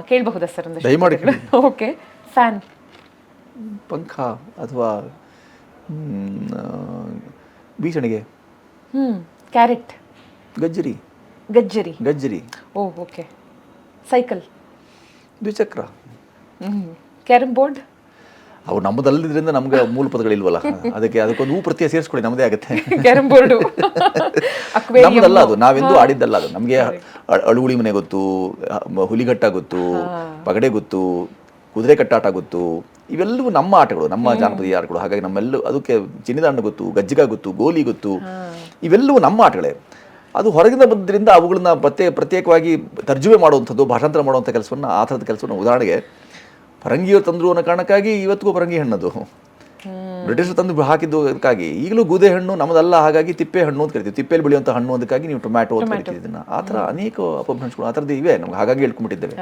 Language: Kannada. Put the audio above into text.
ಕೇಳಬಹುದಾ ಸರ್ ಒಂದಷ್ಟು ದಯಮಾಡಿ ಪದಗಳು? ಓಕೆ. ಫ್ಯಾನ್. ಪಂಖ ಅಥವಾ ಬೀಸಣಿಗೆ. ಕ್ಯಾರೆಟ್. ಗಜ್ಜರಿ. ಗಜ್ಜರಿ. ಗಜ್ಜರಿ. ಓ ಓಕೆ. ಸೈಕಲ್. ದ್ವಿಚಕ್ರ. Carrom board. ಅವು ನಮ್ಮದಲ್ಲದ್ರಿಂದ ನಮ್ಗೆ ಮೂಲ ಪದಗಳಿಲ್ವಲ್ಲ, ಅದಕ್ಕೊಂದು ಪ್ರತ್ಯಯ ಸೇರಿಸ್ಕೊಳ್ಳಿ, ನಮ್ಮದೇ ಆಗುತ್ತೆ. Carrom board. ನಮ್ಮದಲ್ಲ ಅದು, ನಾವೆಂದೂ ಆಡಿದ್ದಲ್ಲ ಅದು. ನಮಗೆ ಅಳುಗುಳಿ ಮನೆ ಗೊತ್ತು, ಹುಲಿಗಟ್ಟ ಗೊತ್ತು, ಪಗಡೆ ಗೊತ್ತು, ಕುದುರೆ ಕಟ್ಟಾಟ ಗೊತ್ತು. ಇವೆಲ್ಲವೂ ನಮ್ಮ ಆಟಗಳು, ನಮ್ಮ ಜಾನಪದೀಯ ಆಟಗಳು. ಹಾಗಾಗಿ ನಮ್ಮೆಲ್ಲೂ ಅದಕ್ಕೆ ಚಿನ್ನಿದಾಂಡು ಗೊತ್ತು, ಗಜ್ಜಿಗ ಗೊತ್ತು, ಗೋಲಿ ಗೊತ್ತು. ಇವೆಲ್ಲವೂ ನಮ್ಮ ಆಟಗಳೇ. ಅದು ಹೊರಗಿಂದ ಬಂದ್ರಿಂದ ಅವುಗಳನ್ನ ಪ್ರತ್ಯೇಕವಾಗಿ ತರ್ಜುಮೆ ಮಾಡುವಂಥದ್ದು, ಭಾಷಾಂತರ ಮಾಡುವಂಥ ಕೆಲಸವನ್ನು, ಆ ಥರದ ಕೆಲಸವನ್ನು, ಉದಾಹರಣೆಗೆ ಪರಂಗಿಯವರು ತಂದರು ಅನ್ನೋ ಕಾರಣಕ್ಕಾಗಿ ಇವತ್ತಿಗೂ ಪರಂಗಿ ಹಣ್ಣದು, ಬ್ರಿಟಿಷರು ತಂದು ಹಾಕಿದ್ದು ಅದಕ್ಕಾಗಿ. ಈಗಲೂ ಗೂದೆ ಹಣ್ಣು ನಮ್ಮದಲ್ಲ, ಹಾಗಾಗಿ ತಿಪ್ಪೆ ಹಣ್ಣು ಅಂತ ಕರಿತೀವಿ. ತಿಪ್ಪೆಯಲ್ಲಿ ಬೆಳೆಯುವಂಥ ಹಣ್ಣು ಅದಕ್ಕಾಗಿ ನೀವು ಟೊಮ್ಯಾಟೊ ಅಂತ ಕರಿತೀವಿ ಇದನ್ನು. ಆ ಥರ ಅನೇಕ ಅಪಭ್ರಂಶಗಳು ಆ ಥರದ್ದು ಇವೆ ನಮ್ಗೆ, ಹಾಗಾಗಿ ಹೇಳ್ಕೊಂಡ್ಬಿಟ್ಟಿದ್ದೇವೆ.